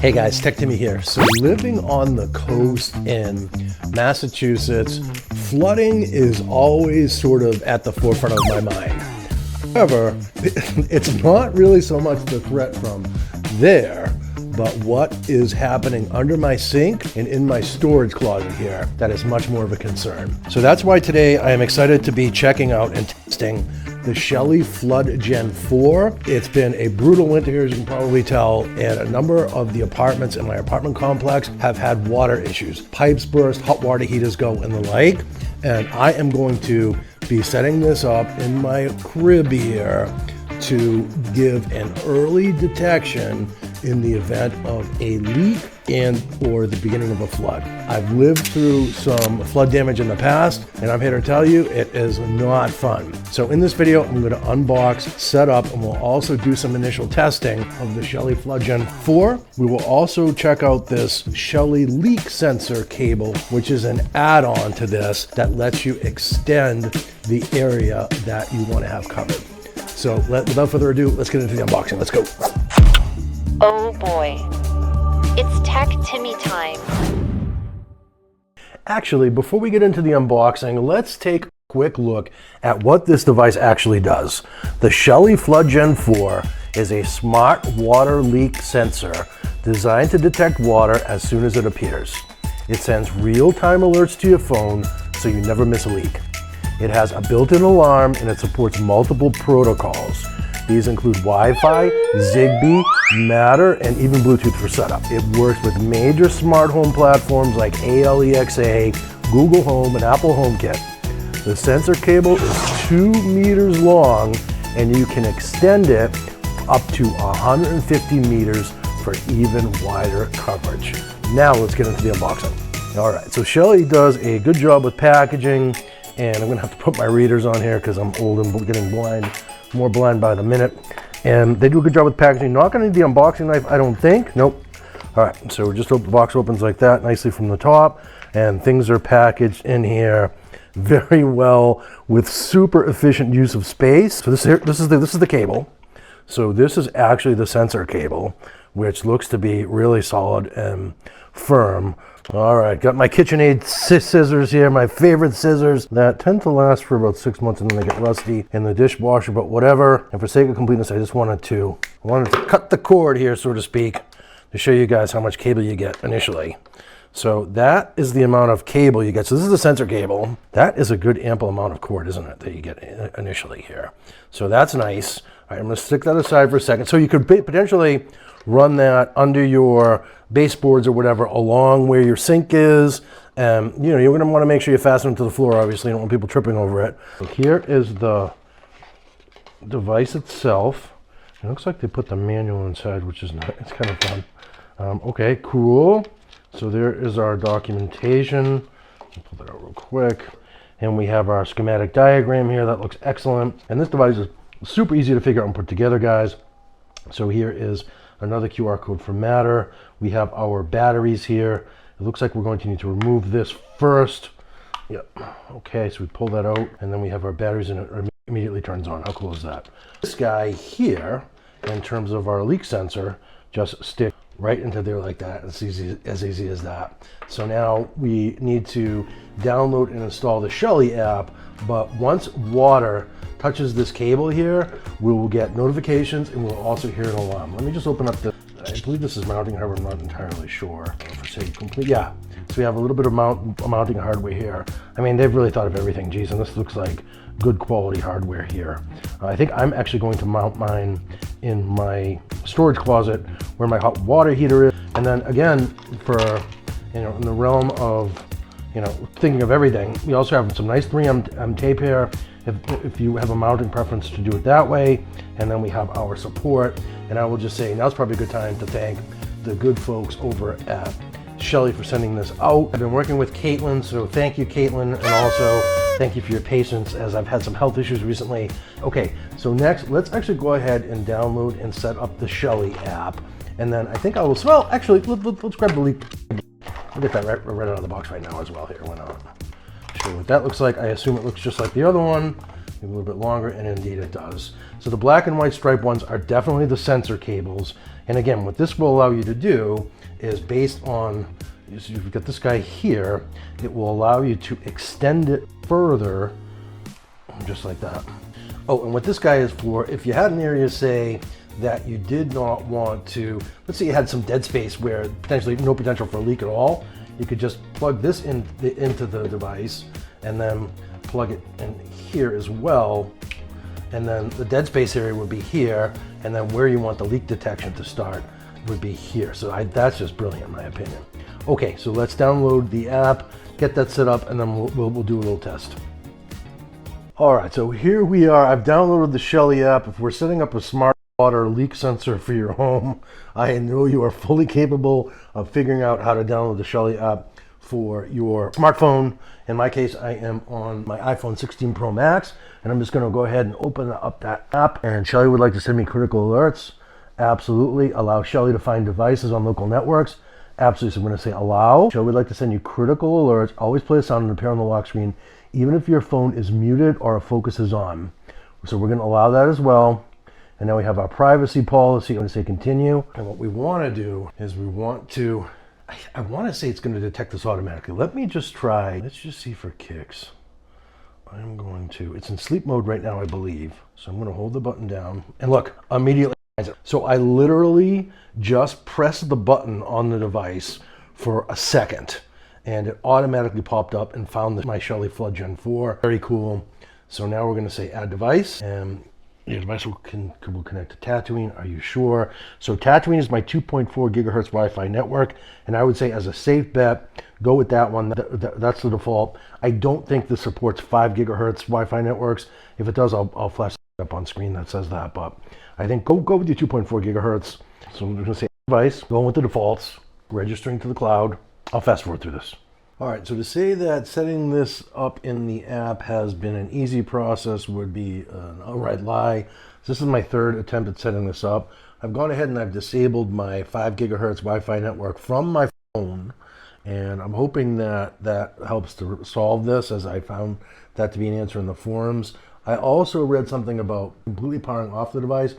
Hey guys, Tech Timmy here. So living on the coast in Massachusetts, flooding is always sort of at the forefront of my mind. However, it's not really so much the threat from there, but what is happening under my sink and in my storage closet here that is much more of a concern. So that's why today I am excited to be checking out and testing the Shelly Flood Gen4. It's been a brutal winter here, as you can probably tell, and a number of the apartments in my apartment complex have had water issues. Pipes burst, hot water heaters go, and the like. And I am going to be setting this up in my crib here to give an early detection in the event of a leak and or the beginning of a flood. I've lived through some flood damage in the past, and I'm here to tell you it is not fun. So in this video, I'm going to unbox, set up, and we'll also do some initial testing of the Shelly Flood Gen4. We will also check out this Shelly leak sensor cable, which is an add-on to this that lets you extend the area that you want to have covered. So without further ado, let's get into the unboxing. Let's go. Oh boy, it's Tech Timmy time. Actually, before we get into the unboxing, let's take a quick look at what this device actually does. The Shelly Flood Gen4 is a smart water leak sensor designed to detect water as soon as it appears. It sends real-time alerts to your phone so you never miss a leak. It has a built-in alarm and it supports multiple protocols. These include Wi-Fi, Zigbee, Matter, and even Bluetooth for setup. It works with major smart home platforms like Alexa, Google Home, and Apple HomeKit. The sensor cable is 2 meters long, and you can extend it up to 150 meters for even wider coverage. Now let's get into the unboxing. All right, so Shelly does a good job with packaging, and I'm gonna have to put my readers on here because I'm old and getting blind. More blind by the minute, and they do a good job with packaging. Not gonna need the unboxing knife, I don't think. Nope. All right, so just the box opens like that, nicely from the top, and things are packaged in here very well with super efficient use of space. So this is the cable. So this is actually the sensor cable, which looks to be really solid and firm. All right, got my KitchenAid scissors here, my favorite scissors that tend to last for about 6 months and then they get rusty in the dishwasher, but whatever. And for sake of completeness, I just wanted to cut the cord here, so to speak, to show you guys how much cable you get initially. So that is the amount of cable you get. So this is the sensor cable. That is a good ample amount of cord, isn't it, that you get initially here. So that's nice. All right, I'm gonna stick that aside for a second. So you could potentially run that under your baseboards or whatever along where your sink is. You know, you're gonna wanna make sure you fasten it to the floor, obviously. You don't want people tripping over it. So here is the device itself. It looks like they put the manual inside, which is nice. It's kind of fun. Okay, cool. So there is our documentation. I'll pull that out real quick. And we have our schematic diagram here. That looks excellent. And this device is super easy to figure out and put together, guys. So here is another QR code for Matter. We have our batteries here. It looks like we're going to need to remove this first. Yep. Okay, so we pull that out, and then we have our batteries, and it immediately turns on. How cool is that? This guy here, in terms of our leak sensor, just sticks right into there like that. It's easy as that. So now we need to download and install the Shelly app, but once water touches this cable here, we will get notifications and we'll also hear an alarm. Let me just open up the, I believe this is mounting hardware, I'm not entirely sure. For sake complete, yeah. So we have a little bit of mounting hardware here. I mean, they've really thought of everything, geez, and this looks like good quality hardware here. I think I'm actually going to mount mine in my storage closet where my hot water heater is. And then again, for, you know, in the realm of, you know, thinking of everything, we also have some nice 3M tape here. If you have a mounting preference to do it that way, and then we have our support. And I will just say now's probably a good time to thank the good folks over at Shelly for sending this out. I've been working with Caitlin, so thank you, Caitlin, and also thank you for your patience as I've had some health issues recently. Okay, so next, let's actually go ahead and download and set up the Shelly app. And then I think I will, well, actually, let's grab the leak. I'll get that right out of the box right now as well here, why not? Show you what that looks like. I assume it looks just like the other one. a little bit longer, and indeed it does. So the black and white stripe ones are definitely the sensor cables. And again, what this will allow you to do is based on, so you've got this guy here, it will allow you to extend it further, just like that. Oh, and what this guy is for, if you had an area, say, that you did not want to, let's say you had some dead space where potentially no potential for a leak at all, you could just plug this into the device and then plug it in here as well. And then the dead space area would be here, and then where you want the leak detection to start would be here. So that's just brilliant in my opinion. Okay, so let's download the app, get that set up, and then we'll do a little test. All right, so here we are. I've downloaded the Shelly app. If we're setting up a smart water leak sensor for your home, I know you are fully capable of figuring out how to download the Shelly app for your smartphone. In my case, I am on my iPhone 16 Pro Max, and I'm just going to go ahead and open up that app. And Shelly would like to send me critical alerts. Absolutely. Allow Shelly to find devices on local networks. Absolutely. So I'm going to say allow. Shelly would like to send you critical alerts. Always play a sound and appear on the lock screen, even if your phone is muted or a focus is on. So we're going to allow that as well. And now we have our privacy policy. I'm going to say continue. And what we want to do is we want to, I want to say it's going to detect this automatically. Let me just try. Let's just see for kicks. I'm going to, it's in sleep mode right now, I believe. So I'm going to hold the button down and look, immediately. So I literally just pressed the button on the device for a second and it automatically popped up and found my Shelly Flood Gen4. Very cool. So now we're going to say add device, and your device will connect to Tatooine. Are you sure? So Tatooine is my 2.4 gigahertz Wi-Fi network, and I would say as a safe bet, go with that one. That's the default. I don't think this supports 5 gigahertz Wi-Fi networks. If it does, I'll flash it up on screen that says that. But I think go with your 2.4 gigahertz. So I'm going to say device, going with the defaults, registering to the cloud. I'll fast forward through this. All right, so to say that setting this up in the app has been an easy process would be an outright lie. This is my third attempt at setting this up. I've gone ahead and I've disabled my 5 gigahertz Wi-Fi network from my phone, and I'm hoping that that helps to solve this, as I found that to be an answer in the forums. I also read something about completely powering off the device,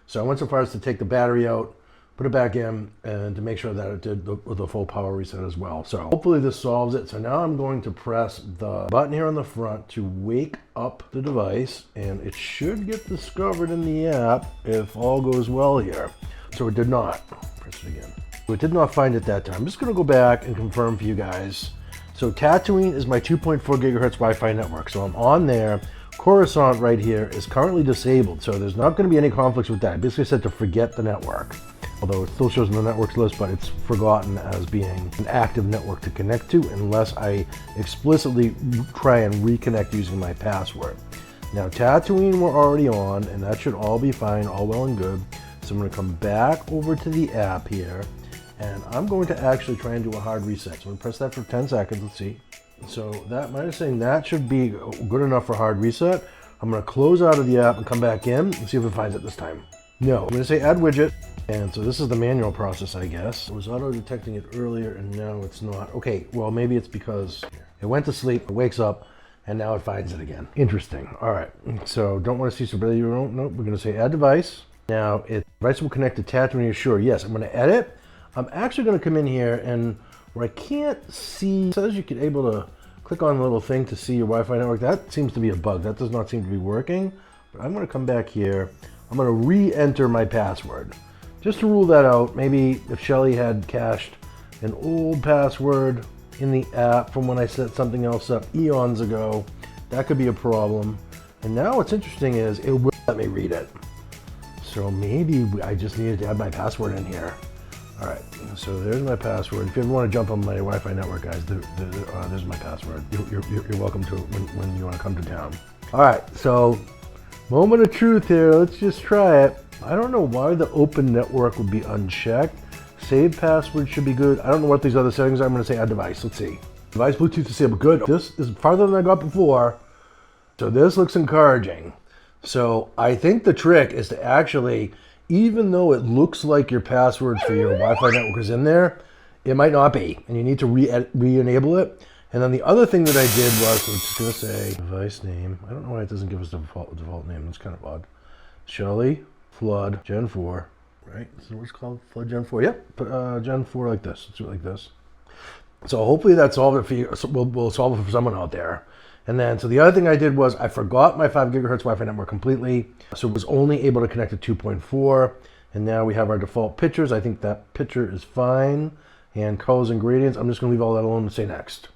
so I went so far as to take the battery out, put it back in, and to make sure that it did the full power reset as well. So hopefully this solves it. So now I'm going to press the button here on the front to wake up the device, and it should get discovered in the app if all goes well here. So it did not. Press it again. So it did not find it that time. I'm just going to go back and confirm for you guys. So Tatooine is my 2.4 gigahertz Wi-Fi network. So I'm on there. Coruscant right here is currently disabled, so there's not going to be any conflicts with that. I basically said to forget the network. Although it still shows in the networks list, but it's forgotten as being an active network to connect to unless I explicitly try and reconnect using my password. Now Tatooine we're already on, and that should all be fine, all well and good. So I'm going to come back over to the app here, and I'm going to actually try and do a hard reset. So I'm going to press that for 10 seconds, let's see. So that, my understanding, that should be good enough for hard reset. I'm going to close out of the app and come back in and see if it finds it this time. No, I'm going to say add widget. And so this is the manual process, I guess. It was auto-detecting it earlier, and now it's not. Okay, well, maybe it's because it went to sleep, it wakes up, and now it finds it again. Interesting. All right, so don't want to see stability. Nope, we're going to say add device. Now, device will connect to Tatooine. You're sure? Yes, I'm going to edit. I'm actually going to come in here, and where I can't see, it says you can able to click on the little thing to see your Wi-Fi network. That seems to be a bug. That does not seem to be working. But I'm going to come back here. I'm going to re-enter my password. Just to rule that out, maybe if Shelly had cached an old password in the app from when I set something else up eons ago, that could be a problem. And now what's interesting is it will let me read it. So maybe I just needed to add my password in here. All right, so there's my password. If you ever want to jump on my Wi-Fi network, guys, there's my password. You're welcome to it when you want to come to town. All right, so moment of truth here. Let's just try it. I don't know why the open network would be unchecked. Save password should be good. I don't know what these other settings are. I'm going to say add device. Let's see. Device Bluetooth disabled. Good. This is farther than I got before. So this looks encouraging. So I think the trick is to actually, even though it looks like your password for your Wi-Fi network is in there, it might not be. And you need to re-enable it. And then the other thing that I did was, I'm just going to say device name. I don't know why it doesn't give us the default name. That's kind of odd. Shelly Flood Gen4, right? So what's it called? Flood Gen4. Yep. Gen4 like this. Let's do it like this. So hopefully that solved it for you. So we'll solve it for someone out there. And then, so the other thing I did was I forgot my 5 gigahertz Wi-Fi network completely. So it was only able to connect to 2.4. And now we have our default pictures. I think that picture is fine. And colors and gradients. I'm just going to leave all that alone and say next.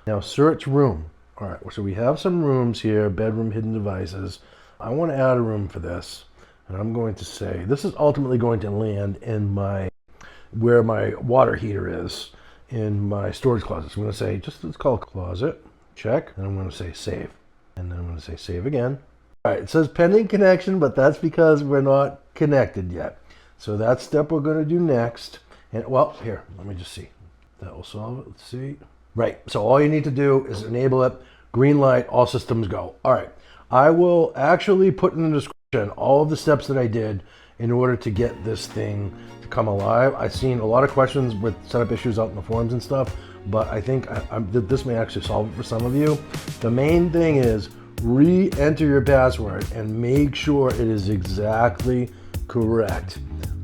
Now search room. All right, so we have some rooms here, bedroom, hidden devices. I want to add a room for this. And I'm going to say, this is ultimately going to land in where my water heater is in my storage closet. So I'm going to say, let's call it closet. Check, and I'm going to say save. And then I'm going to say save again. All right, it says pending connection, but that's because we're not connected yet. So that step we're going to do next. And well, here, let me just see. That will solve it. Let's see. Right, so all you need to do is enable it. Green light, all systems go. All right, I will actually put in the description all of the steps that I did in order to get this thing to come alive. I've seen a lot of questions with setup issues out in the forums and stuff, but I think this may actually solve it for some of you. The main thing is re-enter your password and make sure it is exactly correct.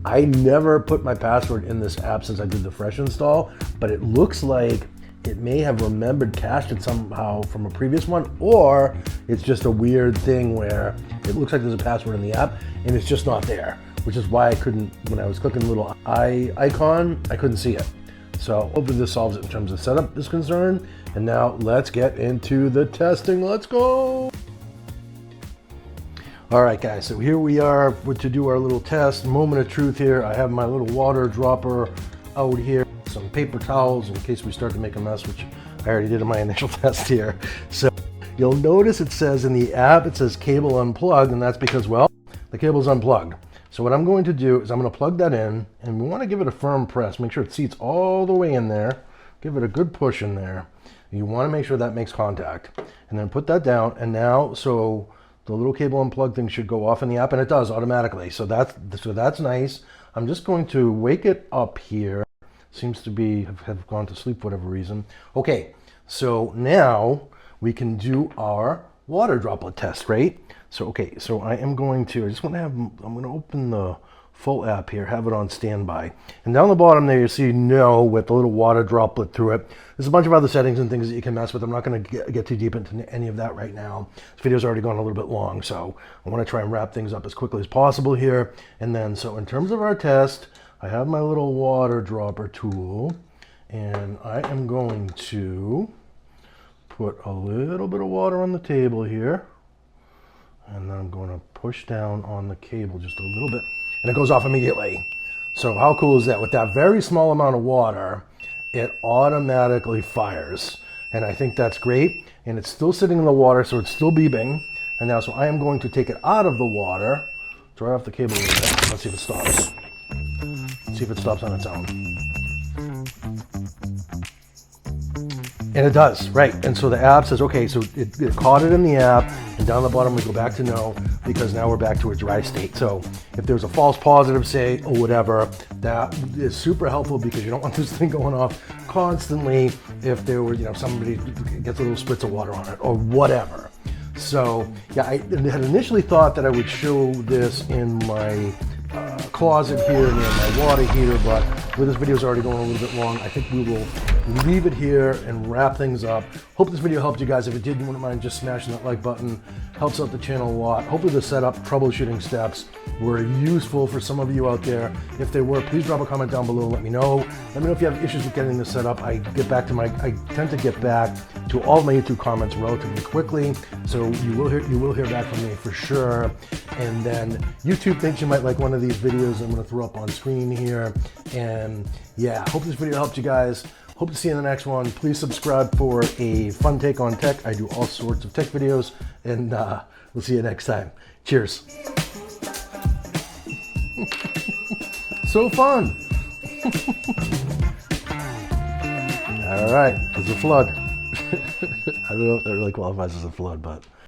I never put my password in this app since I did the fresh install, but it looks like it may have remembered cached it somehow from a previous one, or it's just a weird thing where it looks like there's a password in the app and it's just not there, which is why I couldn't, when I was clicking the little icon, I couldn't see it. So hopefully this solves it in terms of setup is concerned. And now let's get into the testing. Let's go. All right, guys, so here we are to do our little test. Moment of truth here. I have my little water dropper out here, some paper towels in case we start to make a mess, which I already did in my initial test here. So you'll notice it says in the app, it says cable unplugged, and that's because, well, the cable's unplugged. So what I'm going to do is I'm going to plug that in, and we want to give it a firm press. Make sure it seats all the way in there. Give it a good push in there. You want to make sure that makes contact. And then put that down, and now, so the little cable unplug thing should go off in the app, and it does automatically. So that's nice. I'm just going to wake it up here. Seems to be have gone to sleep for whatever reason. Okay, so now we can do our water droplet test, right? So okay, so I just want to have, I'm going to open the full app here, have it on standby. And down the bottom there, you see no with the little water droplet through it. There's a bunch of other settings and things that you can mess with. I'm not going to get too deep into any of that right now. This video's already gone a little bit long, so I want to try and wrap things up as quickly as possible here. And then, so in terms of our test, I have my little water dropper tool, and I am going to put a little bit of water on the table here. And then I'm going to push down on the cable just a little bit, and it goes off immediately. So how cool is that? With that very small amount of water, it automatically fires. And I think that's great. And it's still sitting in the water, so it's still beeping. And now, so I am going to take it out of the water, dry off the cable a little bit. Let's see if it stops. Let's see if it stops on its own. And it does, right. And so the app says, okay, so it caught it in the app, and down the bottom we go back to no, because now we're back to a dry state. So if there's a false positive, say, or whatever, that is super helpful, because you don't want this thing going off constantly if there were, somebody gets a little spritz of water on it or whatever. So yeah, I had initially thought that I would show this in my closet here near my water heater, but where this video is already going a little bit long, I think we will leave it here and wrap things up. Hope this video helped you guys. If it did, you wouldn't mind just smashing that like button. Helps out the channel a lot. Hopefully the setup troubleshooting steps were useful for some of you out there. If they were, please drop a comment down below. Let me know. Let me know if you have issues with getting this set up. I tend to get back to all of my YouTube comments relatively quickly, so you will hear back from me for sure. And then YouTube thinks you might like one of these videos I'm going to throw up on screen here. And yeah, hope this video helped you guys. Hope to see you in the next one. Please subscribe for a fun take on tech. I do all sorts of tech videos, and we'll see you next time. Cheers. So fun. All right, it's a flood. I don't know if that really qualifies as a flood, but